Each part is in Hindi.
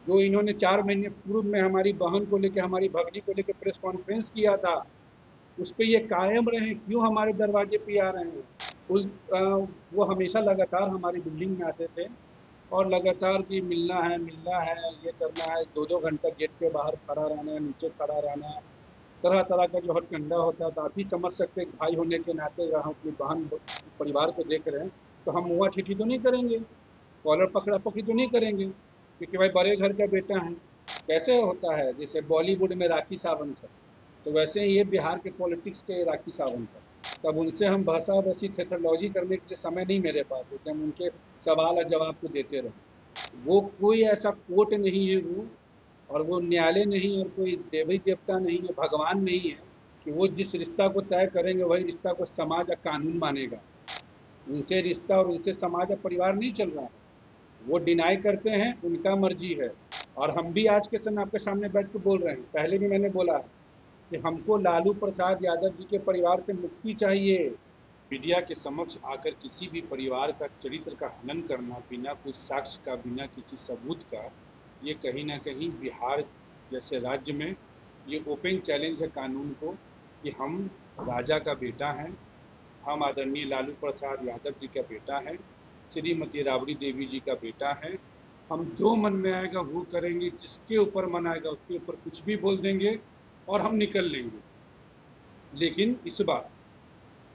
जो इन्होंने 4 महीने पूर्व में हमारी बहन को लेकर, हमारी भगनी को लेकर प्रेस कॉन्फ्रेंस किया था, उस पे ये कायम रहे, क्यों हमारे दरवाजे पे आ रहे हैं? उस वो हमेशा लगातार हमारी बिल्डिंग में आते थे और लगातार कि मिलना है, ये करना है, 2-2 घंटा गेट के बाहर खड़ा रहना, नीचे खड़ा रहना, तरह तरह का जो हथकंडा होता है। तो आप ही समझ सकते हैं, भाई होने के नाते अगर हम अपनी बहन परिवार को देख रहे हैं तो हम मुआ ठीठी तो नहीं करेंगे, कॉलर पकड़ा पकड़ी तो नहीं करेंगे, क्योंकि भाई बड़े घर का बेटा है। कैसे होता है, जैसे बॉलीवुड में राखी सावंत है, तो वैसे ही ये बिहार के पॉलिटिक्स के राखी सावंत है। तब उनसे हम भाषा बसी थेथोलॉजी करने के लिए समय नहीं मेरे पास है कि हम उनके सवाल और जवाब को देते रहें। वो कोई ऐसा कोर्ट नहीं है वो, और वो न्यायालय नहीं है, और कोई देवी देवता नहीं है, भगवान नहीं है कि वो जिस रिश्ता को तय करेंगे वही रिश्ता को समाज या कानून मानेगा। उनसे रिश्ता और उनसे समाज और परिवार नहीं चल रहा है। वो डिनाई करते हैं, उनका मर्जी है। और हम भी आज के समय आपके सामने बैठ के बोल रहे हैं, पहले भी मैंने बोला है कि हमको लालू प्रसाद यादव जी के परिवार से मुक्ति चाहिए। मीडिया के समक्ष आकर किसी भी परिवार का चरित्र का हनन करना बिना कोई साक्ष्य का, बिना किसी सबूत का, ये कहीं ना कहीं बिहार जैसे राज्य में ये ओपन चैलेंज है कानून को कि हम राजा का बेटा हैं, हम आदरणीय लालू प्रसाद यादव जी का बेटा है, श्रीमती राबड़ी देवी जी का बेटा है। हम जो मन में आएगा वो करेंगे, जिसके ऊपर मन आएगा उसके ऊपर कुछ भी बोल देंगे और हम निकल लेंगे। लेकिन इस बार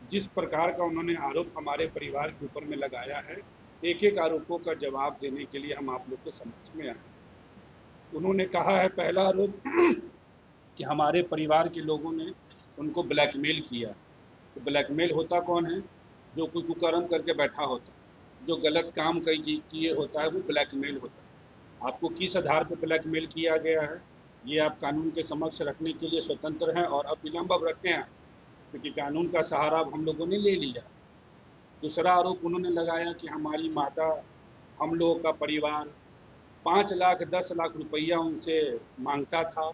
जिस प्रकार का उन्होंने आरोप हमारे परिवार के ऊपर में लगाया है, एक एक आरोपों का जवाब देने के लिए हम आप लोग के समक्ष में आए। उन्होंने कहा है, पहला आरोप कि हमारे परिवार के लोगों ने उनको ब्लैकमेल किया। तो ब्लैकमेल होता कौन है? जो कोई कुकर्म करके बैठा होता है, जो गलत काम किए होता है, वो ब्लैकमेल होता है। आपको किस आधार पर ब्लैकमेल किया गया है, ये आप कानून के समक्ष रखने के लिए स्वतंत्र हैं, और अब विलम्ब अब रखें हैं, क्योंकि कानून का सहारा अब हम लोगों ने ले लिया। दूसरा आरोप उन्होंने लगाया कि हमारी माता, हम लोगों का परिवार 5 लाख 10 लाख रुपया उनसे मांगता था,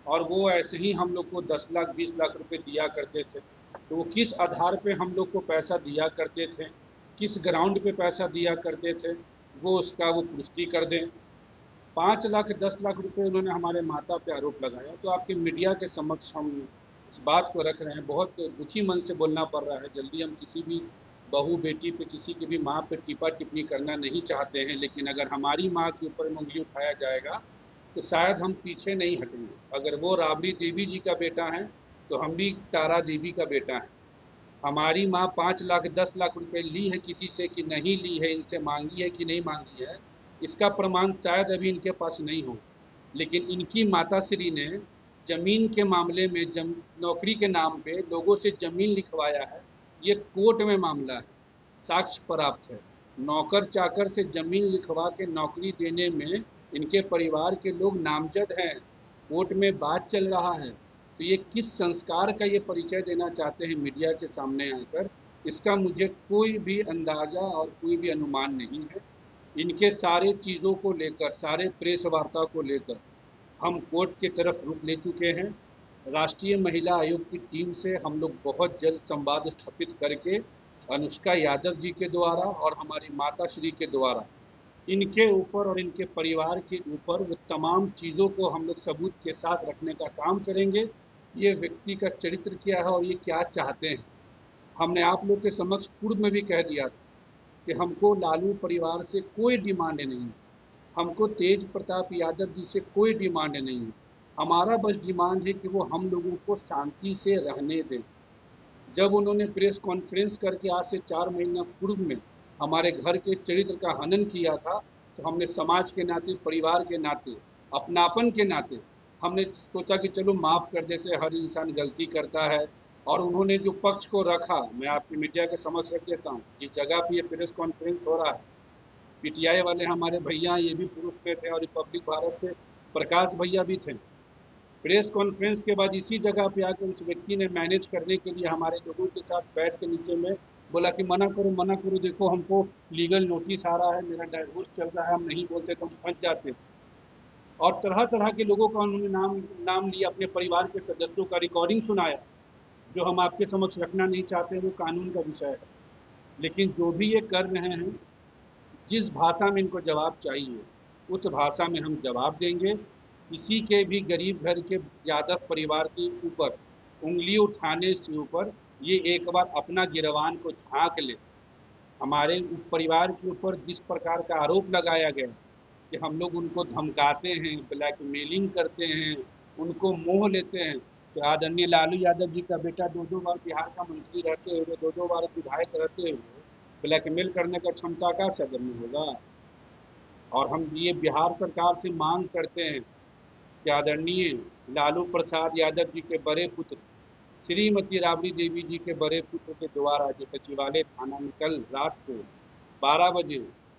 और वो ऐसे ही हम लोग को 10 लाख 20 लाख रुपए दिया करते थे। तो वो किस आधार पे हम लोग को पैसा दिया करते थे, किस ग्राउंड पे पैसा दिया करते थे, वो उसका वो पुष्टि कर दें। 5 लाख 10 लाख रुपए उन्होंने हमारे माता पे आरोप लगाया। तो आपके मीडिया के समक्ष हम इस बात को रख रहे हैं, बहुत दुखी मन से बोलना पड़ रहा है। जल्दी हम किसी भी बहू बेटी पे, किसी की भी माँ पे टीपा टिप्पणी करना नहीं चाहते हैं, लेकिन अगर हमारी माँ के ऊपर उंगली उठाया जाएगा तो शायद हम पीछे नहीं हटेंगे। अगर वो राबड़ी देवी जी का बेटा है तो हम भी तारा देवी का बेटा है। हमारी माँ 5 लाख 10 लाख रुपए ली है किसी से कि नहीं ली है, इनसे मांगी है कि नहीं मांगी है, इसका प्रमाण शायद अभी इनके पास नहीं हो। लेकिन इनकी माताश्री ने जमीन के मामले में नौकरी के नाम पे लोगों से जमीन लिखवाया है। ये कोर्ट में मामला है, साक्ष्य प्राप्त है। नौकर चाकर से जमीन लिखवा के नौकरी देने में इनके परिवार के लोग नामजद हैं, कोर्ट में बात चल रहा है। तो ये किस संस्कार का ये परिचय देना चाहते हैं मीडिया के सामने आकर, इसका मुझे कोई भी अंदाजा और कोई भी अनुमान नहीं है। इनके सारे चीज़ों को लेकर, सारे प्रेस वार्ता को लेकर हम कोर्ट की तरफ रुख ले चुके हैं। राष्ट्रीय महिला आयोग की टीम से हम लोग बहुत जल्द संवाद स्थापित करके अनुष्का यादव जी के द्वारा और हमारी माता श्री के द्वारा इनके ऊपर और इनके परिवार के ऊपर वो तमाम चीज़ों को हम लोग सबूत के साथ रखने का काम करेंगे। ये व्यक्ति का चरित्र क्या है और ये क्या चाहते हैं। हमने आप लोग के समक्ष पूर्व में भी कह दिया था कि हमको लालू परिवार से कोई डिमांड नहीं है, हमको तेज प्रताप यादव जी से कोई डिमांड नहीं है। हमारा बस डिमांड है कि वो हम लोगों को शांति से रहने दें। जब उन्होंने प्रेस कॉन्फ्रेंस करके आज से 4 महीना पूर्व में हमारे घर के चरित्र का हनन किया था, तो हमने समाज के नाते, परिवार के नाते, अपनापन के नाते हमने सोचा कि चलो माफ़ कर देते, हर इंसान गलती करता है। और उन्होंने जो पक्ष को रखा, मैं आपकी मीडिया के समक्ष रख देता हूँ। जिस जगह पे ये प्रेस कॉन्फ्रेंस हो रहा है, पीटीआई वाले हमारे भैया ये भी प्रूफ पे थे, और रिपब्लिक भारत से प्रकाश भैया भी थे। प्रेस कॉन्फ्रेंस के बाद इसी जगह पे आकर उस व्यक्ति ने मैनेज करने के लिए हमारे लोगों के साथ बैठ के नीचे में बोला कि मना करो, देखो हमको लीगल नोटिस आ रहा है, मेरा डाइवोर्स चल रहा है, हम नहीं बोलते तो हम फंस जाते। और तरह तरह के लोगों का उन्होंने नाम नाम लिया, अपने परिवार के सदस्यों का रिकॉर्डिंग सुनाया, जो हम आपके समक्ष रखना नहीं चाहते, वो कानून का विषय है। लेकिन जो भी ये कर रहे हैं, जिस भाषा में इनको जवाब चाहिए उस भाषा में हम जवाब देंगे। किसी के भी गरीब घर के यादव परिवार के ऊपर उंगली उठाने से ऊपर ये एक बार अपना गिरवान को झांक ले। हमारे परिवार के ऊपर जिस प्रकार का आरोप लगाया गया कि हम लोग उनको धमकाते हैं, ब्लैकमेलिंग करते हैं, उनको मोह लेते हैं, तो आदरणीय लालू यादव जी का बेटा दो दो बार बिहार का मंत्री रहते हुए, दो दो बार विधायक रहते हुए ब्लैकमेल करने का क्षमता का सदन में होगा। और हम ये बिहार सरकार से मांग करते हैं कि आदरणीय लालू प्रसाद यादव जी के बड़े पुत्र श्रीमती राबड़ी देवी जी के बड़े पुत्र के द्वारा जो सचिवालय थाना में कल रात को 12 बजे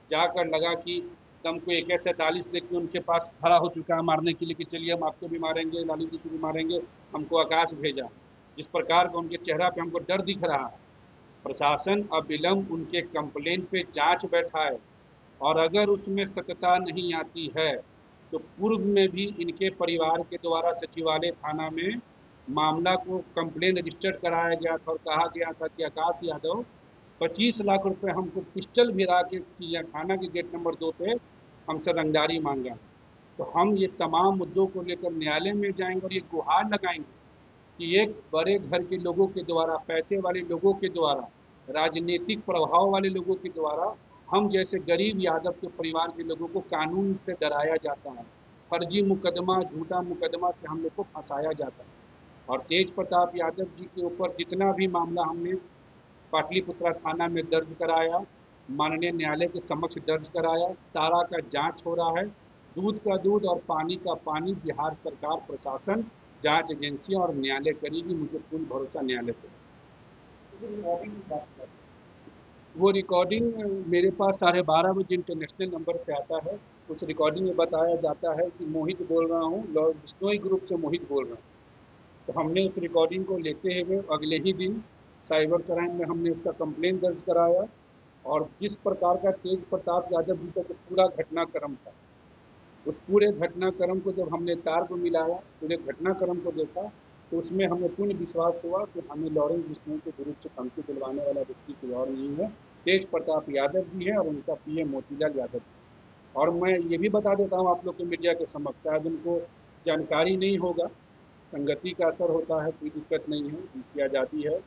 जाकर लगा कि दम को AK-47 लेके उनके पास खड़ा हो चुका है मारने के लिए कि चलिए हम आपको भी मारेंगे, लालू जी को भी मारेंगे, हमको आकाश भेजा। जिस प्रकार का उनके चेहरा पे हमको डर दिख रहा है। प्रशासन अविलंब उनके कंप्लेंट पे जांच बैठा है और अगर उसमें सत्यता नहीं आती है तो पूर्व में भी इनके परिवार के द्वारा सचिवालय थाना में मामला को कंप्लेन रजिस्टर्ड कराया गया था और कहा गया था कि आकाश यादव 25 लाख रुपए हमको पिस्टल भिरा के चिड़ियाखाना के गेट नंबर 2 पे हमसे रंगदारी मांगा। तो हम ये तमाम मुद्दों को लेकर न्यायालय में जाएंगे और ये गुहार लगाएंगे कि एक बड़े घर के लोगों के द्वारा, पैसे वाले लोगों के द्वारा, राजनीतिक प्रभाव वाले लोगों के द्वारा हम जैसे गरीब यादव के परिवार के लोगों को कानून से डराया जाता है। फर्जी मुकदमा, झूठा मुकदमा से हम लोग को फंसाया जाता है। और तेज प्रताप यादव जी के ऊपर जितना भी मामला हमने पाटलिपुत्रा थाना में दर्ज कराया, माननीय न्यायालय के समक्ष दर्ज कराया, सारा का जांच हो रहा है। दूध का दूध और पानी का पानी बिहार सरकार, प्रशासन, जांच एजेंसियां और न्यायालय करेगी। मुझे पूर्ण भरोसा न्यायालय पर। वो रिकॉर्डिंग मेरे पास 12:30 बजे इंटरनेशनल नंबर से आता है। उस रिकॉर्डिंग में बताया जाता है कि मोहित बोल रहा हूँ, लॉर्ड बिश्नोई ग्रुप से मोहित बोल रहा हूँ। तो हमने उस रिकॉर्डिंग को लेते हुए अगले ही दिन साइबर क्राइम में हमने उसका कंप्लेंट दर्ज कराया। और जिस प्रकार का तेज प्रताप यादव जी का जो पूरा घटनाक्रम था, उस पूरे घटनाक्रम को जब हमने तार को मिलाया, पूरे घटनाक्रम को देखा, तो उसमें हमें पूर्ण विश्वास हुआ कि हमें लॉरेंस बिश्नोई के ग्रुप से धमकी दिलवाने वाला व्यक्ति कोई और नहीं है, तेज प्रताप यादव जी है और उनका पीए मोतीलाल यादव जी। और मैं ये भी बता देता हूँ आप लोग के मीडिया के समक्ष, शायद उनको जानकारी नहीं होगा, संगति का असर होता है, कोई दिक्कत नहीं है, किया जाती है।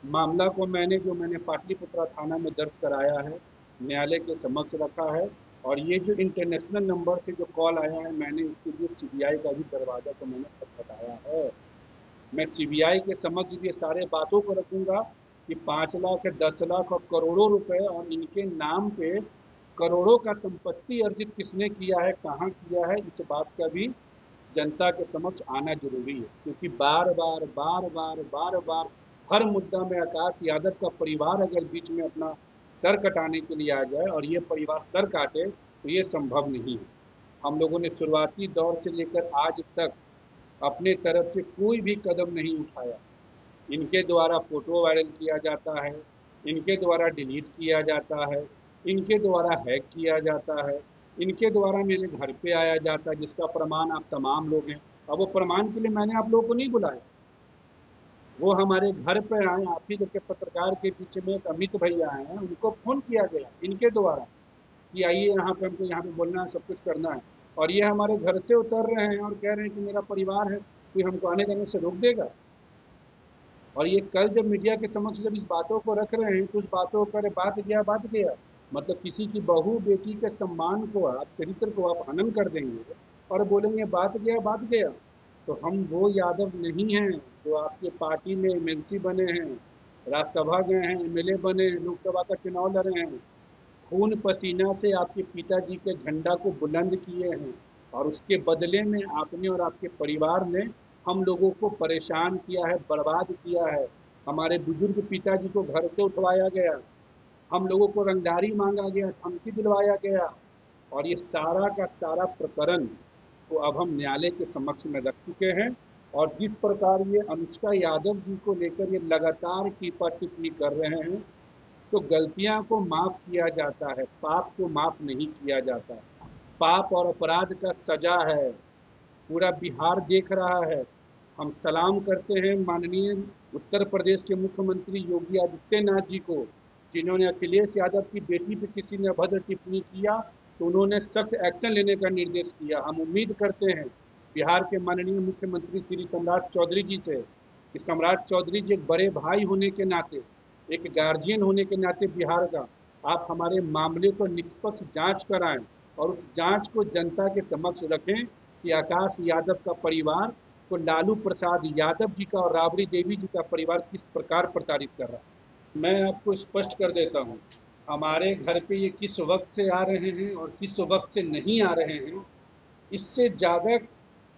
मामला को मैंने पाटलिपुत्रा थाना में दर्ज कराया है, न्यायालय के समक्ष रखा है। और ये जो इंटरनेशनल नंबर से जो कॉल आया है, मैंने इसके लिए सीबीआई का भी दरवाजा तो मैंने खटखटाया है। मैं सीबीआई के समक्ष ये सारे बातों को रखूंगा कि 5 लाख, 10 लाख और करोड़ों रुपए और इनके नाम पे करोड़ों का संपत्ति अर्जित किसने किया है, कहाँ किया है, इस बात का भी जनता के समक्ष आना जरूरी है। क्योंकि बार बार बार बार बार बार हर मुद्दा में आकाश यादव का परिवार अगर बीच में अपना सर कटाने के लिए आ जाए और ये परिवार सर काटे तो ये संभव नहीं है। हम लोगों ने शुरुआती दौर से लेकर आज तक अपने तरफ से कोई भी कदम नहीं उठाया। इनके द्वारा फोटो वायरल किया जाता है, इनके द्वारा डिलीट किया जाता है, इनके द्वारा हैक किया जाता है, इनके द्वारा मेरे घर पे आया जाता है, जिसका प्रमाण आप तमाम लोग हैं। अब वो प्रमाण के लिए मैंने आप लोगों को नहीं बुलाया, वो हमारे घर पे आए, आप ही के पत्रकार के पीछे में एक अमित भैया आए हैं, उनको फोन किया गया इनके द्वारा कि आइए यहाँ पे, हमको यहाँ पे बोलना है, सब कुछ करना है। और ये हमारे घर से उतर रहे हैं और कह रहे हैं कि मेरा परिवार है, कोई हमको आने जाने से रोक देगा। और ये कल जब मीडिया के समक्ष जब इस बातों को रख रहे हैं, कुछ बातों पर बात गया, मतलब किसी की बहू बेटी के सम्मान को, आप चरित्र को आप हनन कर देंगे और बोलेंगे बात गया। तो हम वो यादव नहीं हैं जो आपके पार्टी में एमएलसी बने हैं, राज्यसभा गए हैं, एमएलए बने हैं, लोकसभा का चुनाव लड़े हैं, खून पसीना से आपके पिताजी के झंडा को बुलंद किए हैं और उसके बदले में आपने और आपके परिवार ने हम लोगों को परेशान किया है, बर्बाद किया है। हमारे बुजुर्ग पिताजी को घर से उठवाया गया, हम लोगों को रंगदारी मांगा गया, धमकी दिलवाया गया। और ये सारा का सारा प्रकरण को अब हम न्यायालय के समक्ष में रख चुके हैं। और जिस प्रकार ये अनुष्का यादव जी को लेकर ये लगातार टीपा टिप्पणी कर रहे हैं, तो गलतियां को माफ किया जाता है, पाप को माफ नहीं किया जाता। पाप और अपराध का सजा है, पूरा बिहार देख रहा है। हम सलाम करते हैं माननीय उत्तर प्रदेश के मुख्यमंत्री योगी आदित्यनाथ जी को, जिन्होंने अखिलेश यादव की बेटी पे किसी ने अभद्र टिप्पणी किया तो उन्होंने सख्त एक्शन लेने का निर्देश किया। हम उम्मीद करते हैं बिहार के माननीय मुख्यमंत्री श्री सम्राट चौधरी जी से कि सम्राट चौधरी जी एक बड़े भाई होने के नाते, एक गार्जियन होने के नाते बिहार का, आप हमारे मामले को निष्पक्ष जांच कराएं और उस जांच को जनता के समक्ष रखें कि आकाश यादव का परिवार को लालू प्रसाद यादव जी का और राबड़ी देवी जी का परिवार किस प्रकार प्रताड़ित कर रहा है। मैं आपको स्पष्ट कर देता हूँ, हमारे घर पे ये किस वक्त से आ रहे हैं और किस वक्त से नहीं आ रहे हैं, इससे ज़्यादा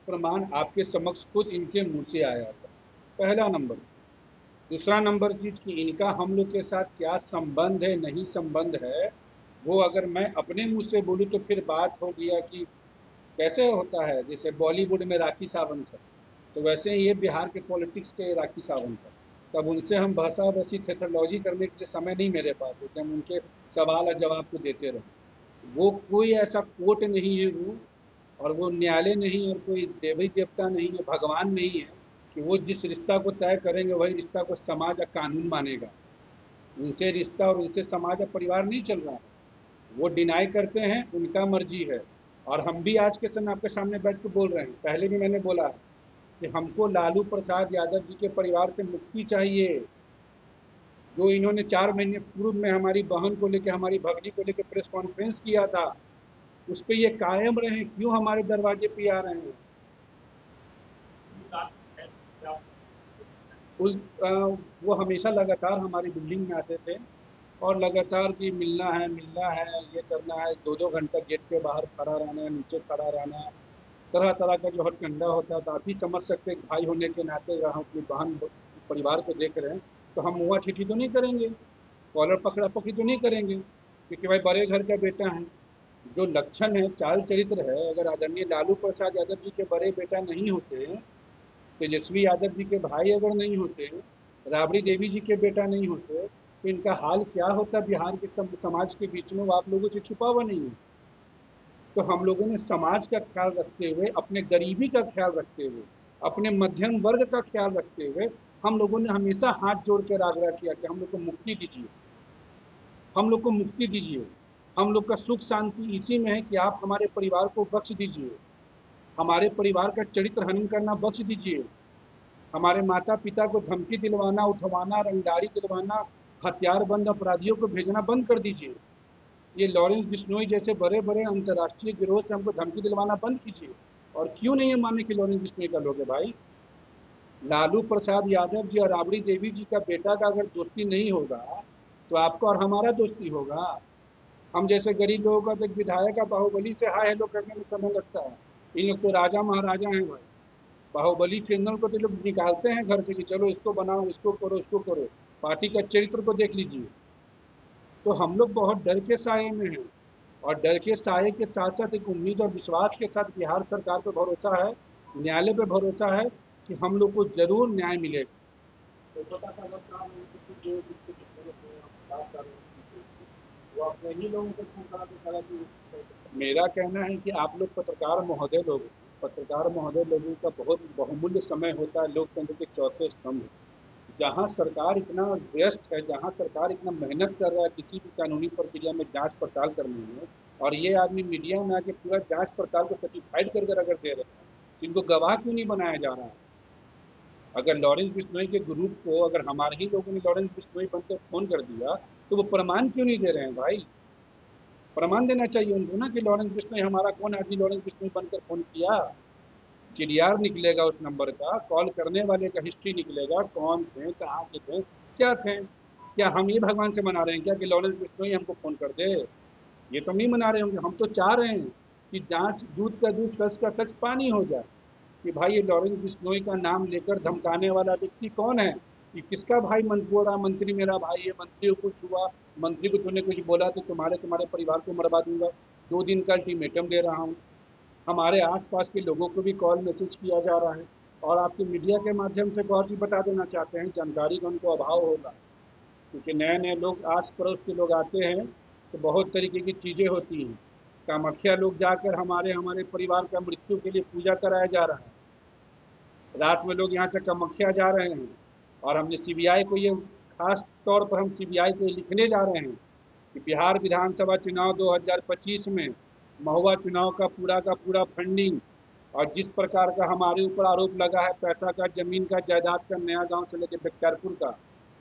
प्रमाण आपके समक्ष खुद इनके मुंह से आया था। पहला नंबर। दूसरा नंबर चीज़ कि इनका हम लोग के साथ क्या संबंध है, नहीं संबंध है, वो अगर मैं अपने मुंह से बोलूँ तो फिर बात हो गया कि कैसे होता है, जैसे बॉलीवुड में राखी सावंत है, तो वैसे ही ये बिहार के पॉलिटिक्स के राखी सावंत है। तब उनसे हम भाषा बसी थेथोलॉजी करने के लिए समय नहीं मेरे पास है कि हम उनके सवाल और जवाब को देते रहें। वो कोई ऐसा कोर्ट नहीं है वो, और वो न्यायालय नहीं है, और कोई देवी देवता नहीं है, भगवान नहीं है कि वो जिस रिश्ता को तय करेंगे वही रिश्ता को समाज या कानून मानेगा। उनसे रिश्ता और उनसे समाज या परिवार नहीं चल रहा है। वो डिनाई करते हैं, उनका मर्जी है। और हम भी आज के समय आपके सामने बैठ के बोल रहे हैं, पहले भी मैंने बोला है कि हमको लालू प्रसाद यादव जी के परिवार से मुक्ति चाहिए। जो इन्होंने 4 महीने पूर्व में हमारी बहन को लेकर, हमारी भगनी को लेकर प्रेस कॉन्फ्रेंस किया था, उस पर ये कायम रहे, क्यों हमारे दरवाजे पे आ रहे हैं। उस वो हमेशा लगातार हमारी बिल्डिंग में आते थे और लगातार कि मिलना है, ये करना है, 2-2 घंटा गेट के बाहर खड़ा रहना है, नीचे खड़ा रहना है, तरह तरह का जो हथकंडा होता था। आप ही समझ सकते हैं, भाई होने के नाते अगर हम अपनी बहन परिवार को देख रहे हैं तो हम मुआ ठीठी तो नहीं करेंगे, कॉलर पकड़ा पकड़ी तो नहीं करेंगे, क्योंकि भाई बड़े घर का बेटा है। जो लक्षण है, चाल चरित्र है, अगर आदरणीय लालू प्रसाद यादव जी के बड़े बेटा नहीं होते, तेजस्वी यादव जी के भाई अगर नहीं होते, राबड़ी देवी जी के बेटा नहीं होते, तो इनका हाल क्या होता बिहार के समाज के बीच में, वो आप लोगों से छुपा हुआ नहीं है। तो हम लोगों ने समाज का ख्याल रखते हुए, अपने गरीबी का ख्याल रखते हुए, अपने मध्यम वर्ग का ख्याल रखते हुए, हम लोगों ने हमेशा हाथ जोड़ कर आग्रह किया कि हम लोग को मुक्ति दीजिए, हम लोग को मुक्ति दीजिए। हम लोग का सुख शांति इसी में है कि आप हमारे परिवार को बख्श दीजिए, हमारे परिवार का चरित्र हनन करना बख्श दीजिए, हमारे माता पिता को धमकी दिलवाना, उठवाना, रंगदारी दिलवाना, हथियारबंद अपराधियों को भेजना बंद कर दीजिए। ये लॉरेंस बिश्नोई जैसे बड़े बड़े अंतर्राष्ट्रीय गिरोह से हमको धमकी दिलवाना बंद कीजिए। और क्यों नहीं है माने कि लॉरेंस बिश्नोई का लोग है भाई। लालू प्रसाद यादव जी और राबड़ी देवी जी का बेटा का अगर दोस्ती नहीं होगा तो आपका और हमारा दोस्ती होगा। हम जैसे गरीब लोगों का तो एक विधायक का बाहुबली से हाय हेलो करने में समय लगता है, इन लोग तो राजा महाराजा हैं भाई। बाहुबली क्रिमिनल को तो लोग निकालते हैं घर से कि चलो इसको बनाओ, इसको करो, इसको करो। पार्टी का चरित्र को देख लीजिए। तो हम लोग बहुत डर के साए में हैं, और डर के साए के साथ साथ एक उम्मीद और विश्वास के साथ बिहार सरकार पर भरोसा है, न्यायालय पर भरोसा है कि हम लोग को जरूर न्याय मिलेगा। तो छोटा सा अगर काम है, तो जो जिसके बात कर रहे हैं, वो अपने ही लोगों को फोन करा के करा कि मेरा कहना है कि आप लोग पत्रकार महोदय लोगों का बहुत बहुमूल्य समय होता है लोकतंत्र के चौथे स्तंभ। जहाँ सरकार इतना व्यस्त है, जहाँ सरकार इतना मेहनत कर रहा है किसी भी कानूनी प्रक्रिया में जांच पड़ताल करने में, और ये आदमी मीडिया में आके पूरा जांच पड़ताल को सर्टिफाइड कर कर अगर दे रहे हैं, तो इनको गवाह क्यों नहीं बनाया जा रहा है। अगर लॉरेंस बिश्नोई के ग्रुप को अगर हमारे ही लोगों ने लॉरेंस बिश्नोई बनकर फोन कर दिया, तो वो प्रमाण क्यों नहीं दे रहे हैं भाई। प्रमाण देना चाहिए उनको ना कि लॉरेंस बिश्नोई हमारा कौन आदमी लॉरेंस बिश्नोई बनकर फोन किया। सीडीआर निकलेगा उस नंबर का, कॉल करने वाले का हिस्ट्री निकलेगा, कौन थे, कहाँ के थे, क्या थे। क्या हम ये भगवान से मना रहे हैं क्या कि लॉरेंस बिश्नोई हमको फ़ोन कर दे। ये तो नहीं मना रहे होंगे। हम तो चाह रहे हैं कि जांच दूध का दूध सच का सच पानी हो जाए, कि भाई ये लॉरेंस बिश्नोई का नाम लेकर धमकाने वाला व्यक्ति कौन है, कि किसका भाई बोला मंत्री मेरा भाई है, मंत्री को कुछ हुआ, मंत्री को तूने कुछ बोला तो तुम्हारे तुम्हारे परिवार को मरवा दूंगा। 2 दिन का अल्टीमेटम दे रहा हूँ। हमारे आसपास के लोगों को भी कॉल मैसेज किया जा रहा है, और आपके मीडिया के माध्यम से एक और चीज़ बता देना चाहते हैं, जानकारी का उनको अभाव होगा, क्योंकि नए नए लोग आस पड़ोस के लोग आते हैं तो बहुत तरीके की चीज़ें होती हैं। कामाख्या लोग जाकर हमारे हमारे परिवार का मृत्यु के लिए पूजा कराया जा रहा है। रात में लोग यहाँ से कामाख्या जा रहे हैं, और हमने सीबीआई को ये खास तौर पर हम सीबीआई को लिखने जा रहे हैं कि बिहार विधानसभा चुनाव 2025 में महुआ चुनाव का पूरा फंडिंग, और जिस प्रकार का हमारे ऊपर आरोप लगा है पैसा का, जमीन का, जायदाद का, नया गांव से लेकर बख्तियारपुर का,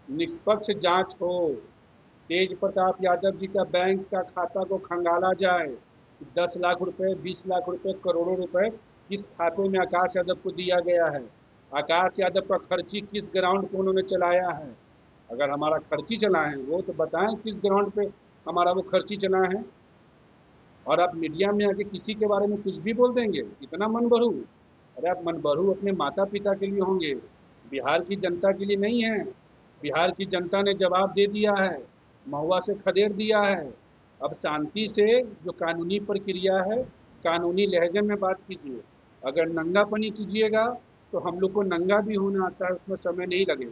निष्पक्ष जांच हो। तेज प्रताप यादव जी का बैंक का खाता को खंगाला जाए। 10 लाख रुपए, 20 लाख रुपए, करोड़ों रुपए किस खाते में आकाश यादव को दिया गया है? आकाश यादव का खर्ची किस ग्राउंड को उन्होंने चलाया है? अगर हमारा खर्ची चला है वो तो बताएं किस ग्राउंड पे हमारा वो खर्ची चला है। और आप मीडिया में आके किसी के बारे में कुछ भी बोल देंगे, इतना मन बढ़ू? अरे आप मन बढ़ू अपने माता पिता के लिए होंगे, बिहार की जनता के लिए नहीं है। बिहार की जनता ने जवाब दे दिया है, महुआ से खदेड़ दिया है। अब शांति से जो कानूनी प्रक्रिया है, कानूनी लहजे में बात कीजिए। अगर नंगापनी कीजिएगा तो हम लोग को नंगा भी होना आता है, उसमें समय नहीं लगेगा।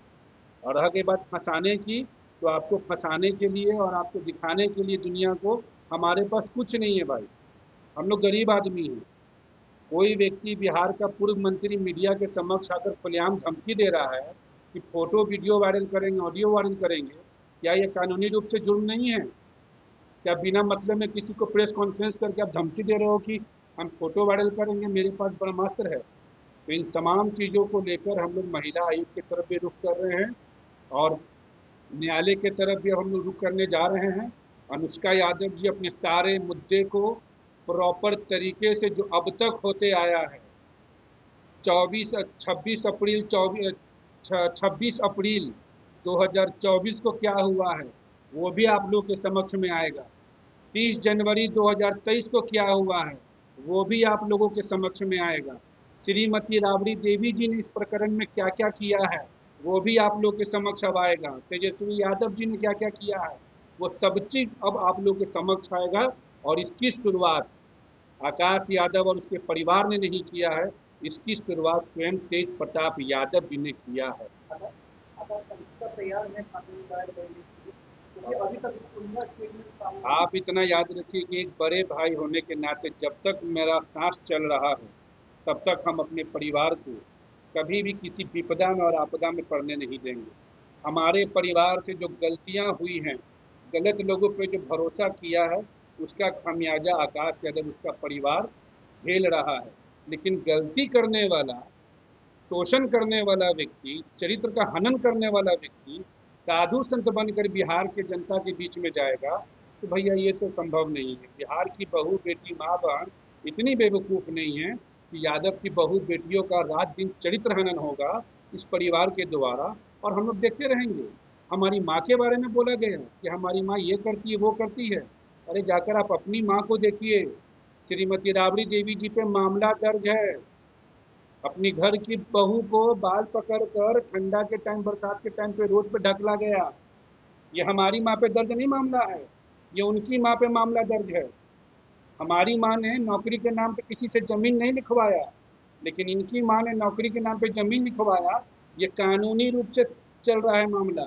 और रह गई बात फंसाने की, तो आपको फंसाने के लिए और आपको दिखाने के लिए दुनिया को हमारे पास कुछ नहीं है भाई। हम लोग गरीब आदमी हैं। कोई व्यक्ति बिहार का पूर्व मंत्री मीडिया के समक्ष आकर खुलेआम धमकी दे रहा है कि फोटो वीडियो वायरल करेंगे, ऑडियो वायरल करेंगे, क्या यह कानूनी रूप से जुर्म नहीं है? क्या बिना मतलब में किसी को प्रेस कॉन्फ्रेंस करके आप धमकी दे रहे हो कि हम फोटो वायरल करेंगे, मेरे पास ब्रह्मास्त्र है? तो इन तमाम चीज़ों को लेकर हम लोग महिला आयोग की तरफ भी रुख कर रहे हैं, और न्यायालय की तरफ भी हम लोग रुख करने जा रहे हैं। अनुष्का यादव जी अपने सारे मुद्दे को प्रॉपर तरीके से, जो अब तक होते आया है, 26 अप्रैल 2024 को क्या हुआ है वो भी आप लोग के समक्ष में आएगा। 30 जनवरी 2023 को क्या हुआ है वो भी आप लोगों के समक्ष में आएगा। श्रीमती राबड़ी देवी जी ने इस प्रकरण में क्या क्या किया है वो भी आप लोग के समक्ष अब आएगा। तेजस्वी यादव जी ने क्या क्या किया है वो सब चीज अब आप लोग के समक्ष आएगा। और इसकी शुरुआत आकाश यादव और उसके परिवार ने नहीं किया है, इसकी शुरुआत स्वयं तेज प्रताप यादव जी ने किया है। आप इतना याद रखिए कि एक बड़े भाई होने के नाते जब तक मेरा सांस चल रहा है तब तक हम अपने परिवार को कभी भी किसी विपदा में और आपदा में पड़ने नहीं देंगे। हमारे परिवार से जो गलतियां हुई हैं, गलत लोगों पे जो भरोसा किया है, उसका खामियाजा आकाश यादव, उसका परिवार झेल रहा है। लेकिन गलती करने वाला, शोषण करने वाला व्यक्ति, चरित्र का हनन करने वाला व्यक्ति साधु संत बनकर बिहार के जनता के बीच में जाएगा, तो भैया ये तो संभव नहीं है। बिहार की बहू बेटी माँ बहन इतनी बेवकूफ़ नहीं है कि यादव की बहू बेटियों का रात दिन चरित्र हनन होगा इस परिवार के द्वारा, और हम लोग देखते रहेंगे। हमारी माँ के बारे में बोला गया कि हमारी माँ ये करती है वो करती है। अरे जाकर आप अपनी माँ को देखिए। श्रीमती राबड़ी देवी जी पे मामला दर्ज है। अपनी घर की बहू को बाल पकड़ कर ठंडा के टाइम, बरसात के टाइम पे रोड पे ढकला गया। ये हमारी माँ पे दर्ज नहीं मामला है, ये उनकी माँ पे मामला दर्ज है। हमारी माँ ने नौकरी के नाम पे किसी से जमीन नहीं लिखवाया, लेकिन इनकी माँ ने नौकरी के नाम पे जमीन लिखवाया। ये कानूनी रूप से चल रहा है मामला।